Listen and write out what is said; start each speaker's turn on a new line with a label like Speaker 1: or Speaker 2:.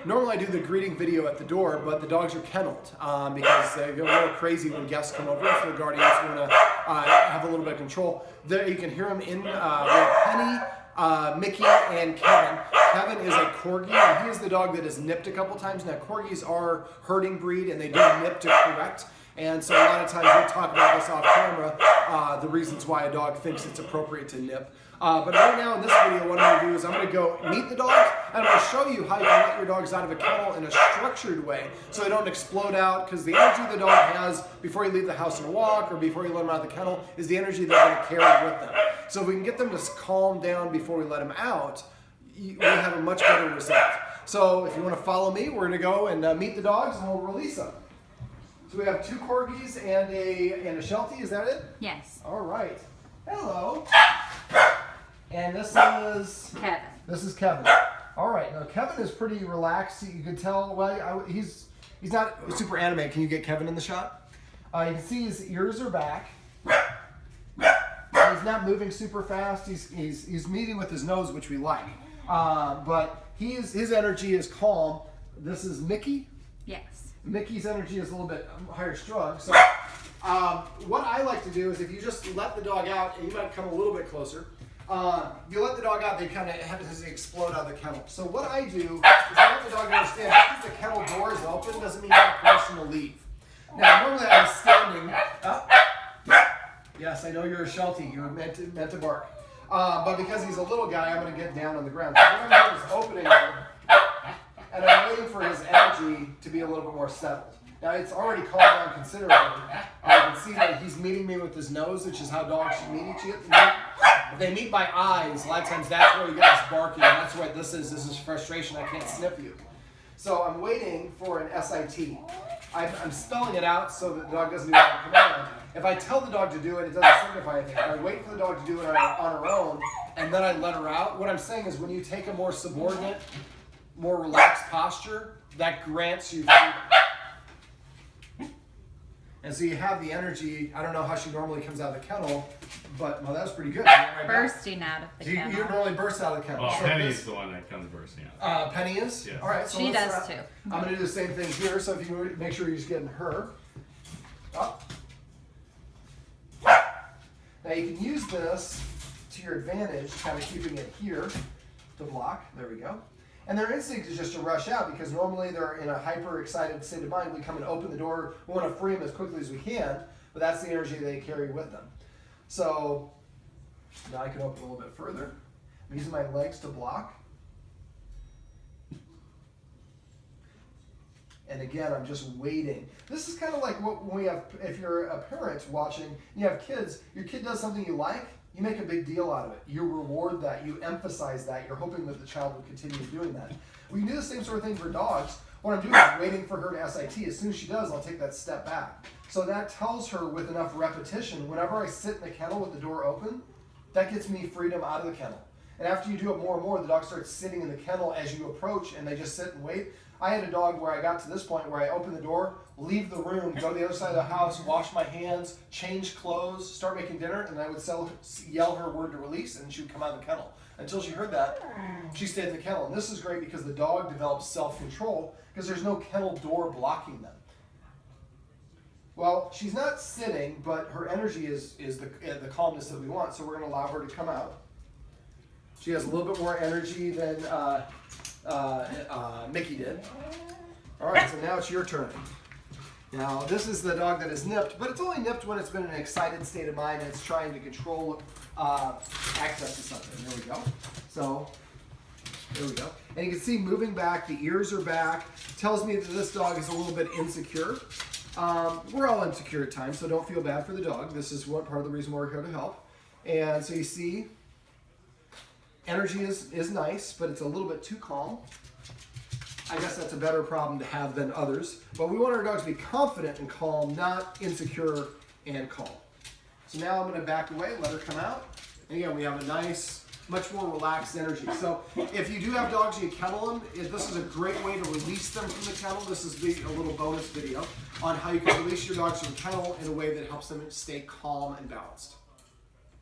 Speaker 1: Normally I do the greeting video at the door, but the dogs are kenneled because they go a little crazy when guests come over. So the guardians want to have a little bit of control. There you can hear them in. We have Penny, Micky, and Kevin. Kevin is a Corgi, and he is the dog that has nipped a couple times. Now Corgis are herding breed, and they do nip to correct. And so a lot of times we'll talk about this off camera, the reasons why a dog thinks it's appropriate to nip. But right now in this video, what I'm going to do is I'm going to go meet the dogs, and I'm going to show you how you can let your dogs out of a kennel in a structured way so they don't explode out, because the energy the dog has before you leave the house on a walk or before you let them out of the kennel is the energy they're going to carry with them. So if we can get them to calm down before we let them out, we have a much better result. So if you want to follow me, we're going to go and meet the dogs, and we'll release them. So we have 2 Corgis and a Sheltie, is that it?
Speaker 2: Yes.
Speaker 1: All right. Hello. And this is
Speaker 2: Kevin.
Speaker 1: This is Kevin. All right. Now Kevin is pretty relaxed. You can tell. Well, he's not super anime. Can you get Kevin in the shot? You can see his ears are back. He's not moving super fast. He's meeting with his nose, which we like. But his energy is calm. This is Micky.
Speaker 2: Yes.
Speaker 1: Micky's energy is a little bit higher strung. So what I like to do is if you just let the dog out, and you might come a little bit closer, you let the dog out, they kind of have to explode out of the kennel. So what I do is I let the dog understand just because the kennel door is open doesn't mean you have permission to leave. Now normally I'm standing up. Yes, I know you're a Sheltie. You're meant to bark. But because he's a little guy, I'm going to get down on the ground. So what I'm doing is opening him, and I'm waiting for his energy to be a little bit more settled. Now it's already calmed down considerably. I can see that he's meeting me with his nose, which is how dogs should meet each other. If they meet by eyes, a lot of times that's where you get this barking, and that's what this is. This is frustration. I can't sniff you. So I'm waiting for an SIT. I'm spelling it out so that the dog doesn't do it on command. If I tell the dog to do it, it doesn't signify anything. If I wait for the dog to do it on her own, and then I let her out, what I'm saying is when you take a more subordinate, more relaxed posture, that grants you freedom. And so you have the energy. I don't know how she normally comes out of the kennel, but well, that was pretty good. Right
Speaker 2: Bursting out of the kennel.
Speaker 1: You normally burst out of the kennel.
Speaker 3: Well,
Speaker 1: So
Speaker 3: Penny's the one that comes bursting out.
Speaker 1: Penny is?
Speaker 3: Yes.
Speaker 1: All right. So
Speaker 2: She
Speaker 1: let's,
Speaker 2: does too.
Speaker 1: I'm going to do the same thing here. So if you make sure you're just getting her up. Now you can use this to your advantage, kind of keeping it here to block. There we go. And their instinct is just to rush out because normally they're in a hyper-excited state of mind. We come and open the door. We want to free them as quickly as we can, but that's the energy they carry with them. So now I can open a little bit further. I'm using my legs to block. And again, I'm just waiting. This is kind of like what when we have, if you're a parent watching, you have kids, your kid does something you like, you make a big deal out of it. You reward that, you emphasize that, you're hoping that the child will continue doing that. We can do the same sort of thing for dogs. What I'm doing is waiting for her to SIT. As soon as she does, I'll take that step back. So that tells her with enough repetition, whenever I sit in the kennel with the door open, that gets me freedom out of the kennel. And after you do it more and more, the dog starts sitting in the kennel as you approach, and they just sit and wait. I had a dog where I got to this point where I open the door, leave the room, go to the other side of the house, wash my hands, change clothes, start making dinner, and I would yell her word to release, and she would come out of the kennel. Until she heard that, she stayed in the kennel. And this is great because the dog develops self-control because there's no kennel door blocking them. Well, she's not sitting, but her energy is the calmness that we want, so we're going to allow her to come out. She has a little bit more energy than Micky did. All right, so now it's your turn. Now, this is the dog that is nipped, but it's only nipped when it's been in an excited state of mind and it's trying to control access to something. There we go. So, there we go. And you can see moving back, the ears are back. Tells me that this dog is a little bit insecure. We're all insecure at times, so don't feel bad for the dog. This is one part of the reason we're here to help. And so you see, energy is nice, but it's a little bit too calm. I guess that's a better problem to have than others. But we want our dogs to be confident and calm, not insecure and calm. So now I'm going to back away, let her come out. And again, we have a nice, much more relaxed energy. So if you do have dogs and you kennel them, this is a great way to release them from the kennel. This is a little bonus video on how you can release your dogs from the kennel in a way that helps them stay calm and balanced.